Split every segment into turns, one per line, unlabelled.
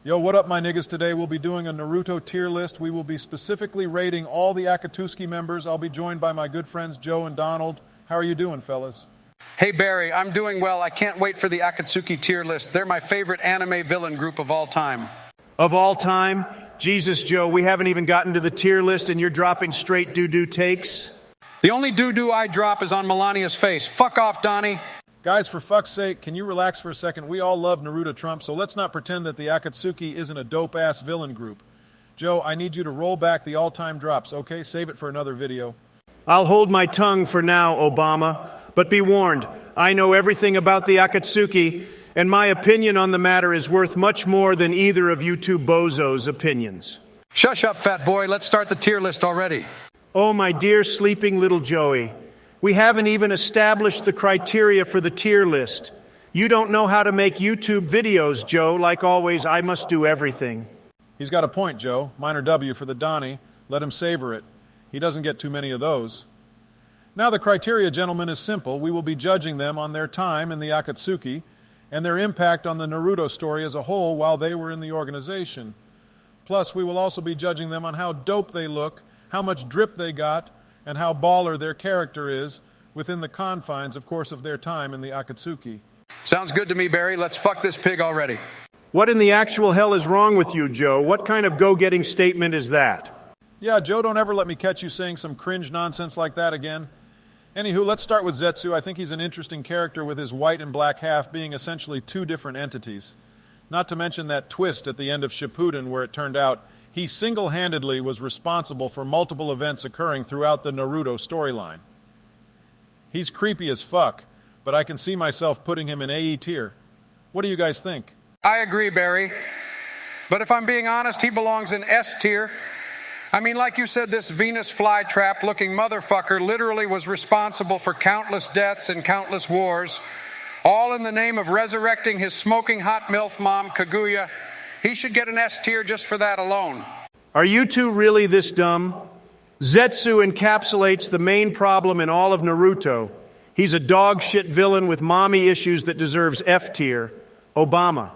Yo, what up, my niggas? Today we'll be doing a Naruto tier list. We will be specifically rating all the Akatsuki members. I'll be joined by my good friends Joe and Donald. How are you doing, fellas?
Hey, Barry, I'm doing well. I can't wait for the Akatsuki tier list. They're my favorite anime villain group of all time.
Of all time? Jesus, Joe, we haven't even gotten to the tier list and you're dropping straight doo-doo takes?
The only doo-doo I drop is on Melania's face. Fuck off, Donnie.
Guys, for fuck's sake, can you relax for a second? We all love Naruto Trump, so let's not pretend that the Akatsuki isn't a dope-ass villain group. Joe, I need you to roll back the all-time drops, okay? Save it for another video.
I'll hold my tongue for now, Obama. But be warned, I know everything about the Akatsuki, and my opinion on the matter is worth much more than either of you two bozos' opinions.
Shush up, fat boy. Let's start the tier list already.
Oh, my dear sleeping little Joey. We haven't even established the criteria for the tier list. You don't know how to make YouTube videos, Joe. Like always, I must do everything.
He's got a point, Joe. Minor W for the Donnie. Let him savor it. He doesn't get too many of those. Now the criteria, gentlemen, is simple. We will be judging them on their time in the Akatsuki and their impact on the Naruto story as a whole while they were in the organization. Plus, we will also be judging them on how dope they look, how much drip they got, and how baller their character is within the confines, of course, of their time in the Akatsuki.
Sounds good to me, Barry. Let's fuck this pig already.
What in the actual hell is wrong with you, Joe? What kind of go-getting statement is that?
Yeah, Joe, don't ever let me catch you saying some cringe nonsense like that again. Anywho, let's start with Zetsu. I think he's an interesting character with his white and black half being essentially two different entities. Not to mention that twist at the end of Shippuden where it turned out he single-handedly was responsible for multiple events occurring throughout the Naruto storyline. He's creepy as fuck, but I can see myself putting him in AE tier. What do you guys think?
I agree, Barry. But if I'm being honest, he belongs in S tier. I mean, like you said, this Venus flytrap-looking motherfucker literally was responsible for countless deaths and countless wars, all in the name of resurrecting his smoking hot MILF mom, Kaguya. He should get an S tier just for that alone.
Are you two really this dumb? Zetsu encapsulates the main problem in all of Naruto. He's a dog shit villain with mommy issues that deserves F tier. Obama.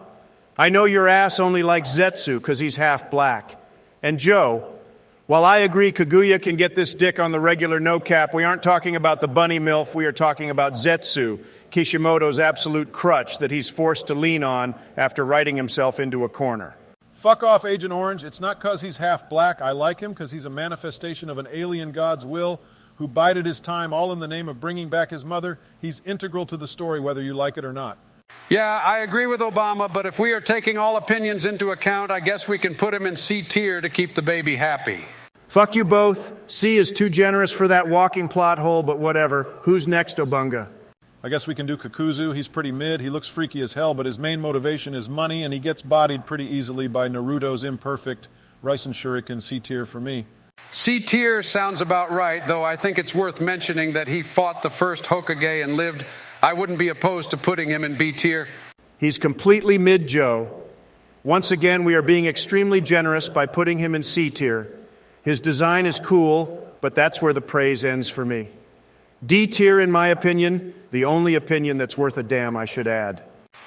I know your ass only likes Zetsu because he's half black. And Joe, while I agree Kaguya can get this dick on the regular no cap, we aren't talking about the bunny MILF, we are talking about Zetsu, Kishimoto's absolute crutch that he's forced to lean on after writing himself into a corner.
Fuck off, Agent Orange. It's not because he's half black. I like him because he's a manifestation of an alien god's will who bided his time all in the name of bringing back his mother. He's integral to the story whether you like it or not.
Yeah, I agree with Obama, but if we are taking all opinions into account, I guess we can put him in C tier to keep the baby happy.
Fuck you both. C is too generous for that walking plot hole, but whatever. Who's next, Obunga?
I guess we can do Kakuzu. He's pretty mid. He looks freaky as hell, but his main motivation is money, and he gets bodied pretty easily by Naruto's imperfect Raisen Shuriken. C tier for me.
C tier sounds about right, though I think it's worth mentioning that he fought the first Hokage and lived. I wouldn't be opposed to putting him in B tier.
He's completely mid, Joe. Once again, we are being extremely generous by putting him in C tier. His design is cool, but that's where the praise ends for me. D tier, in my opinion, the only opinion that's worth a damn, I should add.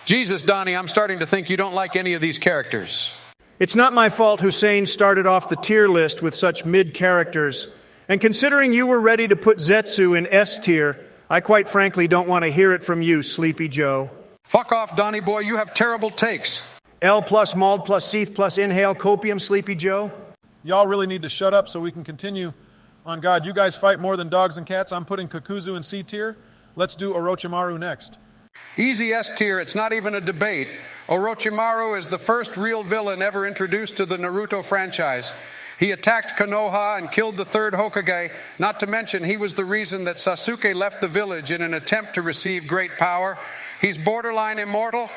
Jesus, Donnie, I'm starting to think you don't like any of these characters.
It's not my fault Hussein started off the tier list with such mid characters, and considering you were ready to put Zetsu in S tier, I quite frankly don't want to hear it from you, Sleepy Joe.
Fuck off, Donnie boy, you have terrible takes.
L plus Mald plus Seath plus Inhale Copium, Sleepy Joe.
Y'all really need to shut up so we can continue. On God, you guys fight more than dogs and cats. I'm putting Kakuzu in C tier. Let's do Orochimaru next.
Easy S tier, it's not even a debate. Orochimaru is the first real villain ever introduced to the Naruto franchise. He attacked Konoha and killed the third Hokage, not to mention he was the reason that Sasuke left the village in an attempt to receive great power. He's borderline immortal,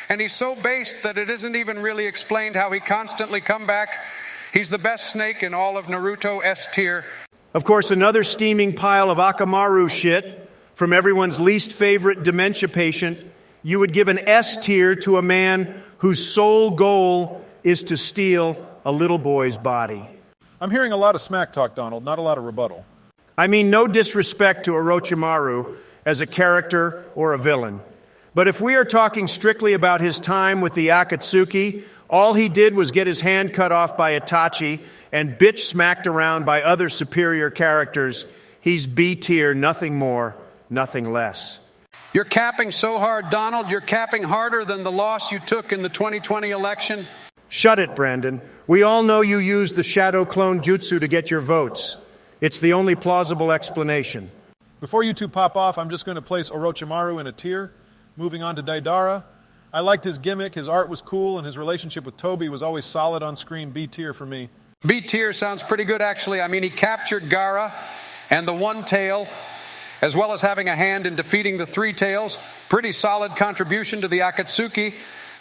and he's so based that it isn't even really explained how he constantly come back. He's the best snake in all of Naruto, S tier.
Of course, another steaming pile of Akamaru shit from everyone's least favorite dementia patient. You would give an S tier to a man whose sole goal is to steal a little boy's body.
I'm hearing a lot of smack talk, Donald, not a lot of rebuttal.
I mean, no disrespect to Orochimaru as a character or a villain. But if we are talking strictly about his time with the Akatsuki, All he did was get his hand cut off by Itachi and bitch smacked around by other superior characters. He's B tier, nothing more, nothing less.
You're capping so hard, Donald. You're capping harder than the loss you took in the 2020 election.
Shut it, Brandon. We all know you used the shadow clone jutsu to get your votes. It's the only plausible explanation.
Before you two pop off, I'm just going to place Orochimaru in a tier. Moving on to Dadara. I liked his gimmick, his art was cool, and his relationship with Toby was always solid on screen. B tier for me.
B tier sounds pretty good, actually. I mean, he captured Gaara and the One Tail, as well as having a hand in defeating the Three Tails. Pretty solid contribution to the Akatsuki.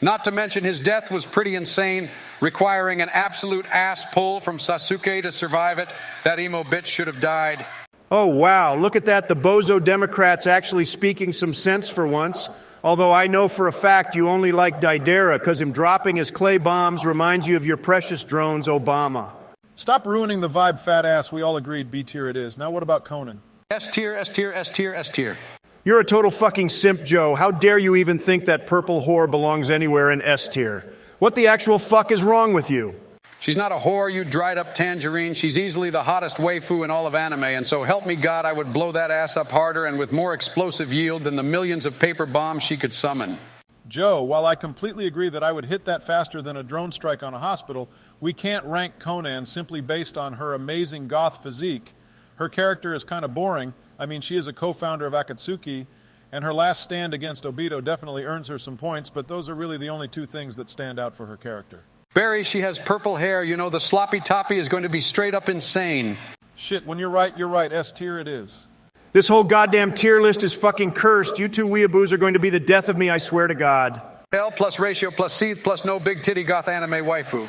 Not to mention his death was pretty insane, requiring an absolute ass pull from Sasuke to survive it. That emo bitch should have died.
Oh, wow. Look at that. The bozo Democrats actually speaking some sense for once. Although I know for a fact you only like Dadara because him dropping his clay bombs reminds you of your precious drones, Obama.
Stop ruining the vibe, fat ass. We all agreed B tier it is. Now what about Conan?
S tier, S tier, S tier, S tier.
You're a total fucking simp, Joe. How dare you even think that purple whore belongs anywhere in S tier? What the actual fuck is wrong with you?
She's not a whore, you dried up tangerine. She's easily the hottest waifu in all of anime, and so help me God, I would blow that ass up harder and with more explosive yield than the millions of paper bombs she could summon.
Joe, while I completely agree that I would hit that faster than a drone strike on a hospital, we can't rank Conan simply based on her amazing goth physique. Her character is kind of boring. I mean, she is a co-founder of Akatsuki, and her last stand against Obito definitely earns her some points, but those are really the only two things that stand out for her character.
Barry, she has purple hair. You know, the sloppy toppy is going to be straight up insane.
Shit, when you're right, you're right. S tier it is.
This whole goddamn tier list is fucking cursed. You two weeaboos are going to be the death of me, I swear to God.
L plus ratio plus C plus no big titty goth anime waifu.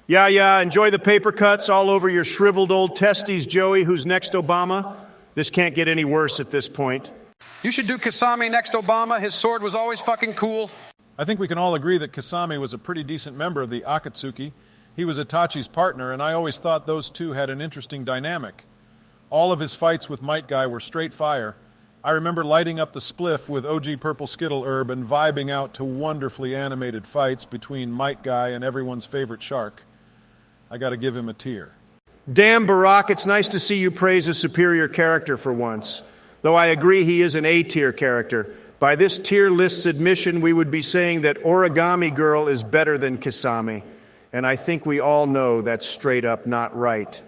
Yeah, enjoy the paper cuts all over your shriveled old testes, Joey. Who's next, Obama? This can't get any worse at this point.
You should do Kasami next, Obama. His sword was always fucking cool.
I think we can all agree that Kasami was a pretty decent member of the Akatsuki. He was Itachi's partner, and I always thought those two had an interesting dynamic. All of his fights with Might Guy were straight fire. I remember lighting up the spliff with OG Purple Skittle Herb and vibing out to wonderfully animated fights between Might Guy and everyone's favorite shark. I gotta give him a tier.
Damn, Barack, it's nice to see you praise a superior character for once. Though I agree he is an A-tier character. By this tier list's admission, we would be saying that Origami Girl is better than Kasami. And I think we all know that's straight up not right.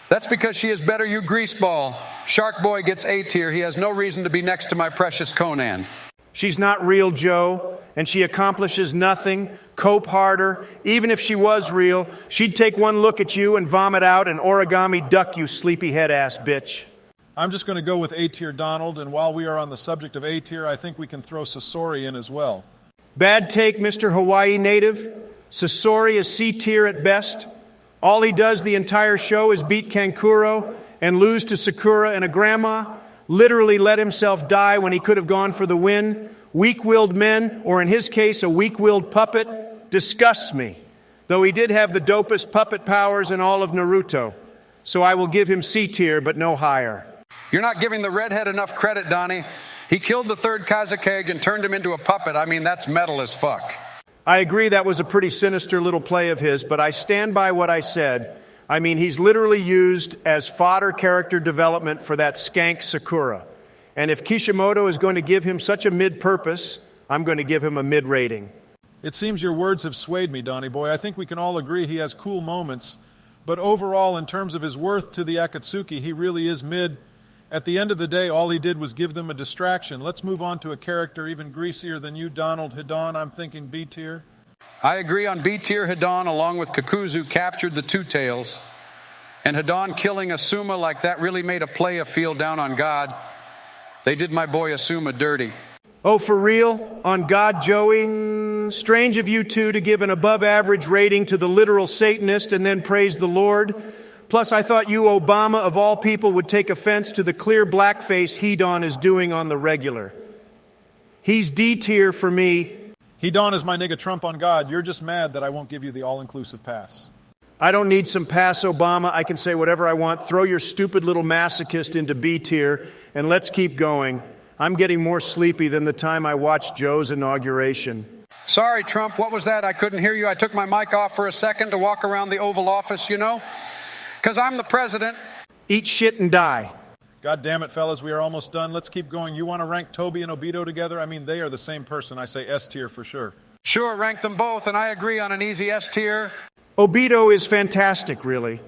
That's because she is better, you greaseball. Sharkboy gets A tier. He has no reason to be next to my precious Conan.
She's not real, Joe, and she accomplishes nothing. Cope harder. Even if she was real, she'd take one look at you and vomit out an origami duck, you sleepyhead ass bitch.
I'm just going to go with A-tier Donald, and while we are on the subject of A-tier, I think we can throw Sasori in as well.
Bad take, Mr. Hawaii native. Sasori is C-tier at best. All he does the entire show is beat Kankuro and lose to Sakura and a grandma. Literally let himself die when he could have gone for the win. Weak-willed men, or in his case, a weak-willed puppet, disgusts me. Though he did have the dopest puppet powers in all of Naruto. So I will give him C-tier, but no higher.
You're not giving the redhead enough credit, Donnie. He killed the third Kazekage and turned him into a puppet. I mean, that's metal as fuck.
I agree that was a pretty sinister little play of his, but I stand by what I said. I mean, he's literally used as fodder character development for that skank Sakura. And if Kishimoto is going to give him such a mid-purpose, I'm going to give him a mid-rating.
It seems your words have swayed me, Donnie boy. I think we can all agree he has cool moments, but overall, in terms of his worth to the Akatsuki, he really is mid. At the end of the day, all he did was give them a distraction. Let's move on to a character even greasier than you, Donald Hidan. I'm thinking B tier.
I agree on B tier. Hidan, along with Kakuzu, captured the Two Tails. And Hidan killing Asuma like that really made a playa feel down on God. They did my boy Asuma dirty.
Oh, for real? On God, Joey? Strange of you two to give an above-average rating to the literal Satanist and then praise the Lord. Plus, I thought you, Obama, of all people, would take offense to the clear blackface Hidan is doing on the regular. He's D tier for me.
Hidan is my nigga Trump on God. You're just mad that I won't give you the all-inclusive pass.
I don't need some pass, Obama. I can say whatever I want. Throw your stupid little masochist into B tier, and let's keep going. I'm getting more sleepy than the time I watched Joe's inauguration.
Sorry, Trump, what was that? I couldn't hear you. I took my mic off for a second to walk around the Oval Office, you know? Because I'm the president.
Eat shit and die.
God damn it, fellas, we are almost done. Let's keep going. You want to rank Toby and Obito together? I mean, they are the same person. I say S tier for sure.
Sure, rank them both, and I agree on an easy S tier.
Obito is fantastic, really.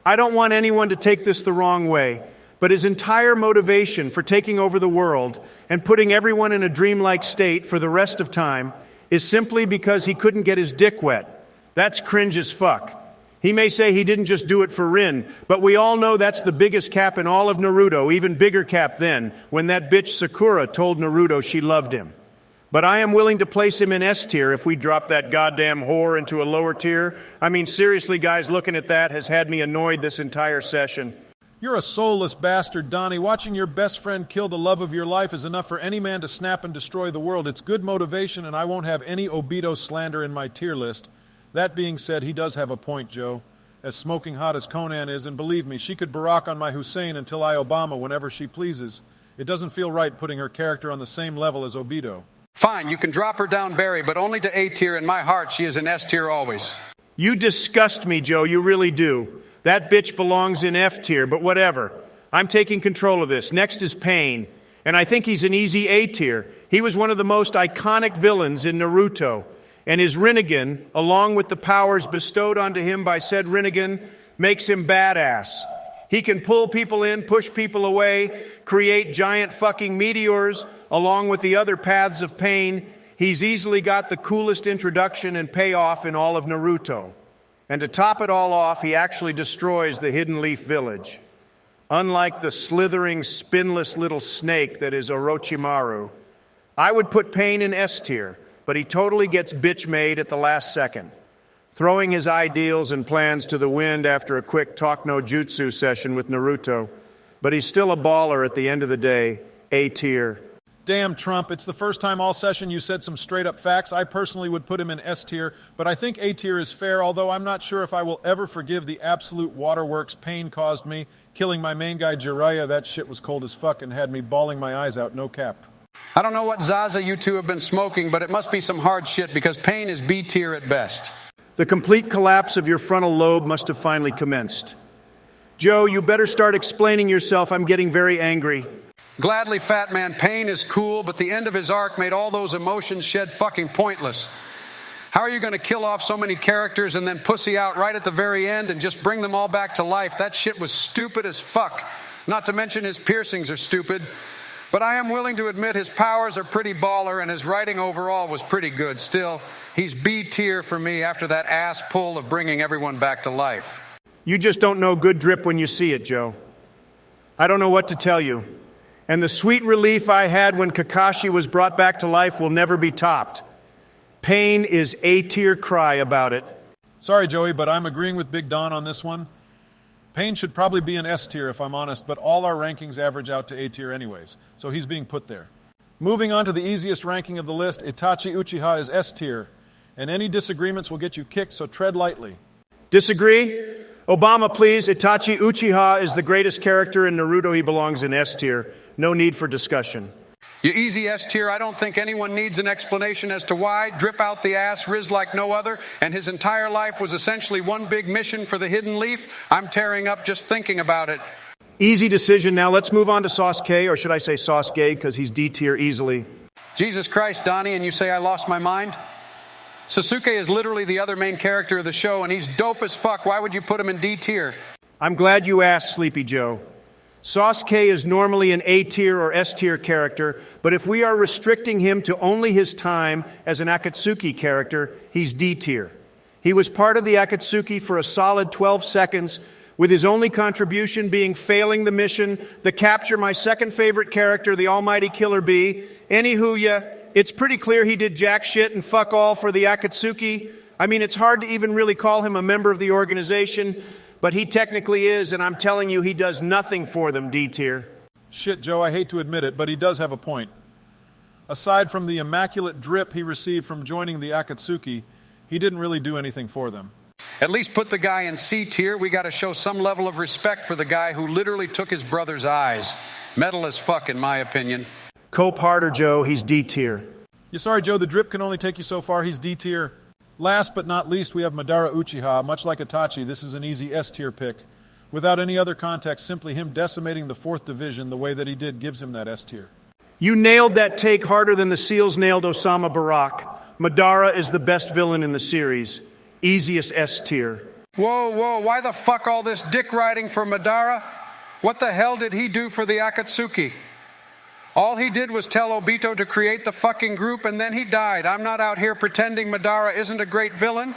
I don't want anyone to take this the wrong way, but his entire motivation for taking over the world and putting everyone in a dreamlike state for the rest of time is simply because he couldn't get his dick wet. That's cringe as fuck. He may say he didn't just do it for Rin, but we all know that's the biggest cap in all of Naruto, even bigger cap then, when that bitch Sakura told Naruto she loved him. But I am willing to place him in S tier if we drop that goddamn whore into a lower tier. I mean, seriously, guys, looking at that has had me annoyed this entire session.
You're a soulless bastard, Donnie. Watching your best friend kill the love of your life is enough for any man to snap and destroy the world. It's good motivation, and I won't have any Obito slander in my tier list. That being said, he does have a point, Joe. As smoking hot as Conan is, and believe me, she could Barack on my Hussein until I Obama whenever she pleases. It doesn't feel right putting her character on the same level as Obito.
Fine, you can drop her down, Barry, but only to A tier. In my heart, she is an S tier always.
You disgust me, Joe, you really do. That bitch belongs in F tier, but whatever. I'm taking control of this. Next is Pain, and I think he's an easy A tier. He was one of the most iconic villains in Naruto, and his Rinnegan, along with the powers bestowed onto him by said Rinnegan, makes him badass. He can pull people in, push people away, create giant fucking meteors, along with the other paths of pain. He's easily got the coolest introduction and payoff in all of Naruto. And to top it all off, he actually destroys the Hidden Leaf Village. Unlike the slithering, spinless little snake that is Orochimaru, I would put Pain in S tier, but he totally gets bitch-made at the last second, throwing his ideals and plans to the wind after a quick talk-no-jutsu session with Naruto. But he's still a baller at the end of the day, A tier.
Damn, Trump, it's the first time all session you said some straight-up facts. I personally would put him in S tier, but I think A tier is fair, although I'm not sure if I will ever forgive the absolute waterworks Pain caused me, killing my main guy Jiraiya. That shit was cold as fuck and had me bawling my eyes out, no cap.
I don't know what Zaza you two have been smoking, but it must be some hard shit because Pain is B tier at best.
The complete collapse of your frontal lobe must have finally commenced. Joe, you better start explaining yourself. I'm getting very angry.
Gladly, Fat Man, Pain is cool, but the end of his arc made all those emotions shed fucking pointless. How are you going to kill off so many characters and then pussy out right at the very end and just bring them all back to life? That shit was stupid as fuck. Not to mention his piercings are stupid. But I am willing to admit his powers are pretty baller and his writing overall was pretty good. Still, he's B tier for me after that ass pull of bringing everyone back to life.
You just don't know good drip when you see it, Joe. I don't know what to tell you. And the sweet relief I had when Kakashi was brought back to life will never be topped. Pain is A tier cry about it.
Sorry, Joey, but I'm agreeing with Big Don on this one. Pain should probably be an S tier if I'm honest, but all our rankings average out to A tier anyways, so he's being put there. Moving on to the easiest ranking of the list, Itachi Uchiha is S tier, and any disagreements will get you kicked, so tread lightly.
Disagree? Obama, please. Itachi Uchiha is the greatest character in Naruto. He belongs in S tier. No need for discussion.
You easy S tier, I don't think anyone needs an explanation as to why. Drip out the ass, Riz like no other, and his entire life was essentially one big mission for the Hidden Leaf. I'm tearing up just thinking about it.
Easy decision. Now let's move on to Sasuke, or should I say Sasuke, because he's D tier easily.
Jesus Christ, Donnie, and you say I lost my mind? Sasuke is literally the other main character of the show, and he's dope as fuck. Why would you put him in D tier?
I'm glad you asked, Sleepy Joe. Sasuke is normally an A tier or S tier character, but if we are restricting him to only his time as an Akatsuki character, he's D tier. He was part of the Akatsuki for a solid 12 seconds, with his only contribution being failing the mission, the capture my second favorite character, the almighty Killer Bee. Anywho, it's pretty clear he did jack shit and fuck all for the Akatsuki. I mean, it's hard to even really call him a member of the organization, but he technically is, and I'm telling you, he does nothing for them, D tier.
Shit, Joe, I hate to admit it, but he does have a point. Aside from the immaculate drip he received from joining the Akatsuki, he didn't really do anything for them.
At least put the guy in C tier. We got to show some level of respect for the guy who literally took his brother's eyes. Metal as fuck, in my opinion.
Cope harder, Joe. He's D tier.
You sorry, Joe, the drip can only take you so far. He's D tier. Last but not least, we have Madara Uchiha. Much like Itachi, this is an easy S tier pick. Without any other context, simply him decimating the 4th division the way that he did gives him that S tier.
You nailed that take harder than the SEALs nailed Osama Barak. Madara is the best villain in the series. Easiest S tier.
Whoa, why the fuck all this dick riding for Madara? What the hell did he do for the Akatsuki? All he did was tell Obito to create the fucking group and then he died. I'm not out here pretending Madara isn't a great villain.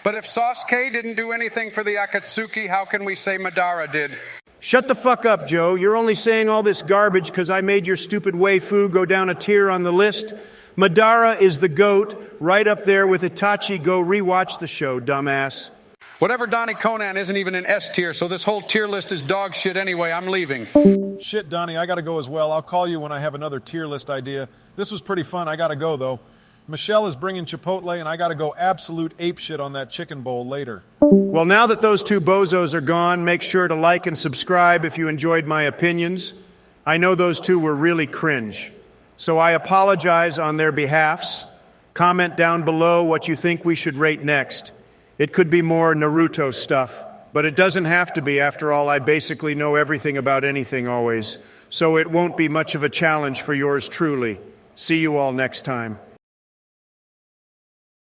But if Sasuke didn't do anything for the Akatsuki, how can we say Madara did?
Shut the fuck up, Joe. You're only saying all this garbage because I made your stupid waifu go down a tier on the list. Madara is the GOAT, right up there with Itachi. Go rewatch the show, dumbass.
Whatever Donnie Conan isn't even an S tier, so this whole tier list is dog shit anyway. I'm leaving.
Shit, Donnie, I gotta go as well. I'll call you when I have another tier list idea. This was pretty fun. I gotta go, though. Michelle is bringing Chipotle, and I gotta go absolute apeshit on that chicken bowl later.
Well, now that those two bozos are gone, make sure to like and subscribe if you enjoyed my opinions. I know those two were really cringe, so I apologize on their behalfs. Comment down below what you think we should rate next. It could be more Naruto stuff, but it doesn't have to be. After all, I basically know everything about anything always, so it won't be much of a challenge for yours truly. See you all next time.